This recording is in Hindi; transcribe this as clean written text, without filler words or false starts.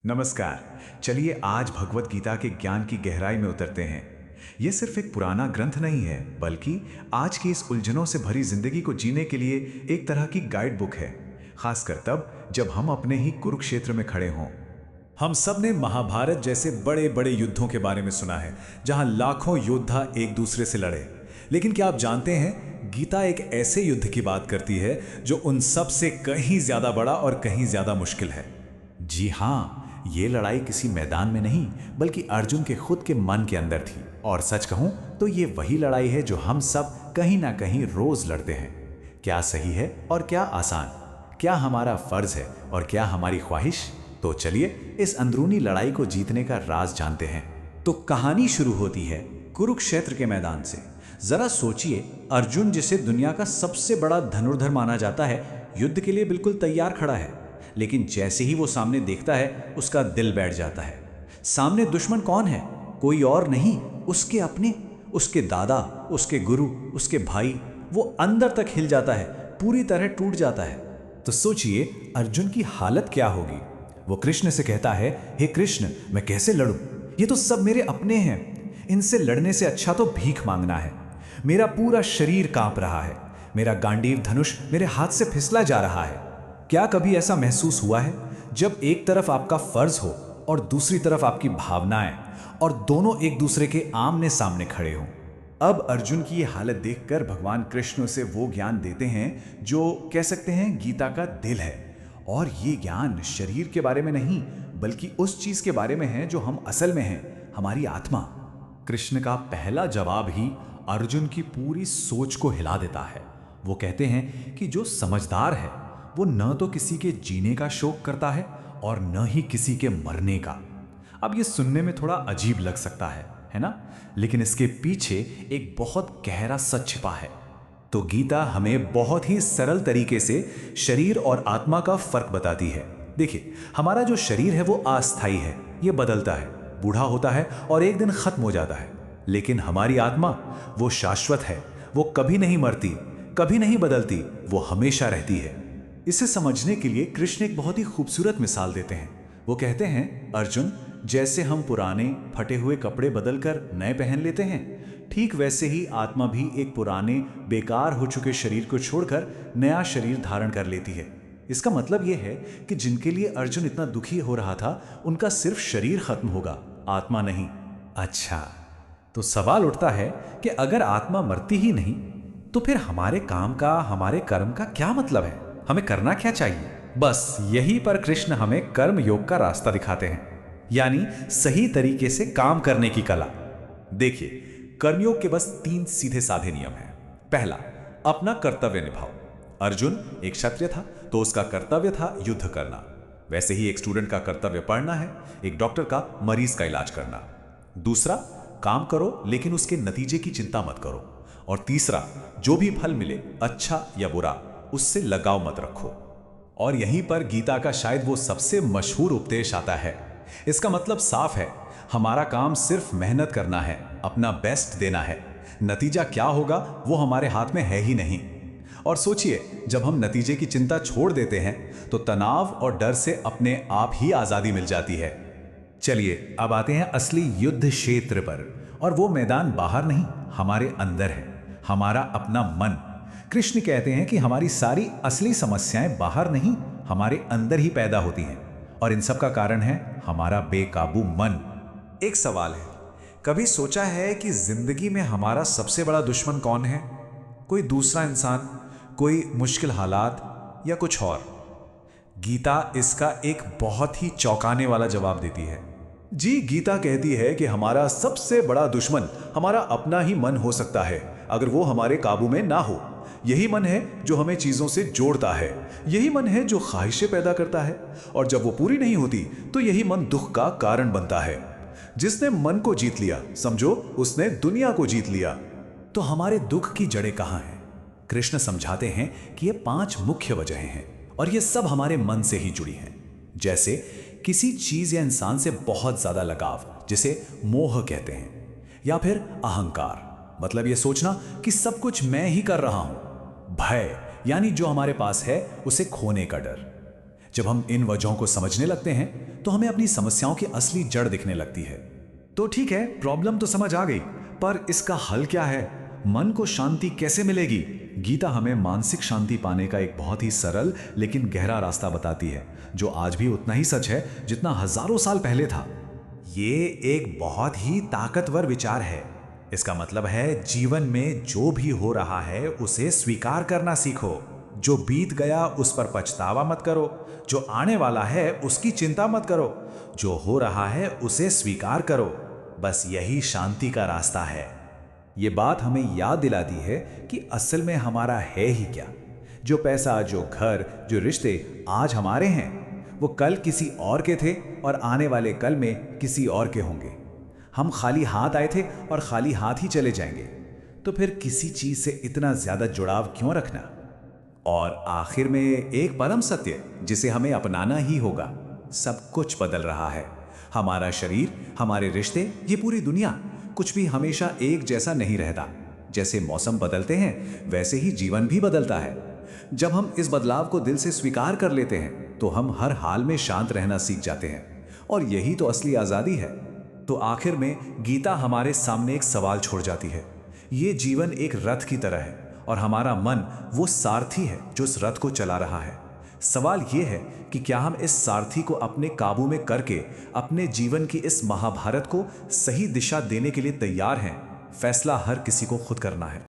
नमस्कार। चलिए आज भगवत गीता के ज्ञान की गहराई में उतरते हैं। यह सिर्फ एक पुराना ग्रंथ नहीं है, बल्कि आज की इस उलझनों से भरी जिंदगी को जीने के लिए एक तरह की गाइड बुक है। खासकर तब जब हम अपने ही कुरुक्षेत्र में खड़े हों। हम सब ने महाभारत जैसे बड़े बड़े युद्धों के बारे में सुना है, जहां लाखों योद्धा एक दूसरे से लड़े। लेकिन क्या आप जानते हैं, गीता एक ऐसे युद्ध की बात करती है जो उन सब से कहीं ज्यादा बड़ा और कहीं ज्यादा मुश्किल है। जी हाँ, ये लड़ाई किसी मैदान में नहीं, बल्कि अर्जुन के खुद के मन के अंदर थी। और सच कहूं तो ये वही लड़ाई है जो हम सब कहीं ना कहीं रोज लड़ते हैं। क्या सही है और क्या आसान, क्या हमारा फर्ज है और क्या हमारी ख्वाहिश। तो चलिए इस अंदरूनी लड़ाई को जीतने का राज जानते हैं। तो कहानी शुरू होती है कुरुक्षेत्र के मैदान से। जरा सोचिए, अर्जुन जिसे दुनिया का सबसे बड़ा धनुर्धर माना जाता है, युद्ध के लिए बिल्कुल तैयार खड़ा है। लेकिन जैसे ही वो सामने देखता है, उसका दिल बैठ जाता है। सामने दुश्मन कौन है? कोई और नहीं, उसके अपने, उसके दादा, उसके गुरु, उसके भाई। वो अंदर तक हिल जाता है, पूरी तरह टूट जाता है। तो सोचिए अर्जुन की हालत क्या होगी। वो कृष्ण से कहता है, हे कृष्ण, मैं कैसे लड़ूं? ये तो सब मेरे अपने हैं। इनसे लड़ने से अच्छा तो भीख मांगना है। मेरा पूरा शरीर कांप रहा है। मेरा गांडीव धनुष मेरे हाथ से फिसला जा रहा है। क्या कभी ऐसा महसूस हुआ है जब एक तरफ आपका फर्ज हो और दूसरी तरफ आपकी भावनाएं, और दोनों एक दूसरे के आमने सामने खड़े हों? अब अर्जुन की ये हालत देखकर भगवान कृष्ण उसे वो ज्ञान देते हैं जो कह सकते हैं गीता का दिल है। और ये ज्ञान शरीर के बारे में नहीं, बल्कि उस चीज के बारे में है जो हम असल में हैं, हमारी आत्मा। कृष्ण का पहला जवाब ही अर्जुन की पूरी सोच को हिला देता है। वो कहते हैं कि जो समझदार है वो न तो किसी के जीने का शौक करता है और न ही किसी के मरने का। अब ये सुनने में थोड़ा अजीब लग सकता है ना? लेकिन इसके पीछे एक बहुत गहरा सच छिपा है। तो गीता हमें बहुत ही सरल तरीके से शरीर और आत्मा का फर्क बताती है। देखिए, हमारा जो शरीर है वो अस्थायी है, ये बदलता है, बूढ़ा होता है और एक दिन खत्म हो जाता है। लेकिन हमारी आत्मा वो शाश्वत है, वो कभी नहीं मरती, कभी नहीं बदलती, वो हमेशा रहती है। इसे समझने के लिए कृष्ण एक बहुत ही खूबसूरत मिसाल देते हैं। वो कहते हैं, अर्जुन, जैसे हम पुराने फटे हुए कपड़े बदलकर नए पहन लेते हैं, ठीक वैसे ही आत्मा भी एक पुराने बेकार हो चुके शरीर को छोड़कर नया शरीर धारण कर लेती है। इसका मतलब यह है कि जिनके लिए अर्जुन इतना दुखी हो रहा था, उनका सिर्फ शरीर खत्म होगा, आत्मा नहीं। अच्छा, तो सवाल उठता है कि अगर आत्मा मरती ही नहीं, तो फिर हमारे काम का, हमारे कर्म का क्या मतलब है? हमें करना क्या चाहिए? बस यहीं पर कृष्ण हमें कर्म योग का रास्ता दिखाते हैं, यानी सही तरीके से काम करने की कला। देखिए, कर्मयोग के बस 3 सीधे साधे नियम हैं। पहला, अपना कर्तव्य निभाओ। अर्जुन एक क्षत्रिय था, तो उसका कर्तव्य था युद्ध करना। वैसे ही एक स्टूडेंट का कर्तव्य पढ़ना है, एक डॉक्टर का मरीज का इलाज करना। दूसरा, काम करो लेकिन उसके नतीजे की चिंता मत करो। और तीसरा, जो भी फल मिले, अच्छा या बुरा, उससे लगाव मत रखो। और यहीं पर गीता का शायद वो सबसे मशहूर उपदेश आता है। इसका मतलब साफ है, हमारा काम सिर्फ मेहनत करना है, अपना बेस्ट देना है। नतीजा क्या होगा वो हमारे हाथ में है ही नहीं। और सोचिए, जब हम नतीजे की चिंता छोड़ देते हैं तो तनाव और डर से अपने आप ही आजादी मिल जाती है। चलिए अब आते हैं असली युद्ध क्षेत्र पर। और वो मैदान बाहर नहीं, हमारे अंदर है, हमारा अपना मन। कृष्ण कहते हैं कि हमारी सारी असली समस्याएं बाहर नहीं, हमारे अंदर ही पैदा होती हैं। और इन सब का कारण है हमारा बेकाबू मन। एक सवाल है, कभी सोचा है कि जिंदगी में हमारा सबसे बड़ा दुश्मन कौन है? कोई दूसरा इंसान, कोई मुश्किल हालात, या कुछ और? गीता इसका एक बहुत ही चौंकाने वाला जवाब देती है। जी, गीता कहती है कि हमारा सबसे बड़ा दुश्मन हमारा अपना ही मन हो सकता है, अगर वो हमारे काबू में ना हो। यही मन है जो हमें चीजों से जोड़ता है, यही मन है जो ख्वाहिशें पैदा करता है, और जब वो पूरी नहीं होती तो यही मन दुख का कारण बनता है। जिसने मन को जीत लिया, समझो उसने दुनिया को जीत लिया। तो हमारे दुख की जड़ें कहां हैं? कृष्ण समझाते हैं कि ये 5 मुख्य वजहें हैं, और ये सब हमारे मन से ही जुड़ी हैं। जैसे किसी चीज या इंसान से बहुत ज्यादा लगाव, जिसे मोह कहते हैं, या फिर अहंकार, मतलब ये सोचना कि सब कुछ मैं ही कर रहा हूं। भय, यानी जो हमारे पास है उसे खोने का डर। जब हम इन वजहों को समझने लगते हैं तो हमें अपनी समस्याओं की असली जड़ दिखने लगती है। तो ठीक है, प्रॉब्लम तो समझ आ गई, पर इसका हल क्या है? मन को शांति कैसे मिलेगी? गीता हमें मानसिक शांति पाने का एक बहुत ही सरल लेकिन गहरा रास्ता बताती है, जो आज भी उतना ही सच है जितना हजारों साल पहले था। ये एक बहुत ही ताकतवर विचार है। इसका मतलब है जीवन में जो भी हो रहा है उसे स्वीकार करना सीखो। जो बीत गया उस पर पछतावा मत करो, जो आने वाला है उसकी चिंता मत करो, जो हो रहा है उसे स्वीकार करो। बस यही शांति का रास्ता है। ये बात हमें याद दिलाती है कि असल में हमारा है ही क्या। जो पैसा, जो घर, जो रिश्ते आज हमारे हैं, वो कल किसी और के थे और आने वाले कल में किसी और के होंगे। हम खाली हाथ आए थे और खाली हाथ ही चले जाएंगे। तो फिर किसी चीज से इतना ज्यादा जुड़ाव क्यों रखना? और आखिर में एक परम सत्य जिसे हमें अपनाना ही होगा। सब कुछ बदल रहा है। हमारा शरीर, हमारे रिश्ते, ये पूरी दुनिया, कुछ भी हमेशा एक जैसा नहीं रहता। जैसे मौसम बदलते हैं वैसे ही जीवन भी बदलता है। जब हम इस बदलाव को दिल से स्वीकार कर लेते हैं तो हम हर हाल में शांत रहना सीख जाते हैं, और यही तो असली आजादी है। तो आखिर में गीता हमारे सामने एक सवाल छोड़ जाती है। ये जीवन एक रथ की तरह है और हमारा मन वो सारथी है जो इस रथ को चला रहा है। सवाल ये है कि क्या हम इस सारथी को अपने काबू में करके अपने जीवन की इस महाभारत को सही दिशा देने के लिए तैयार हैं? फैसला हर किसी को खुद करना है।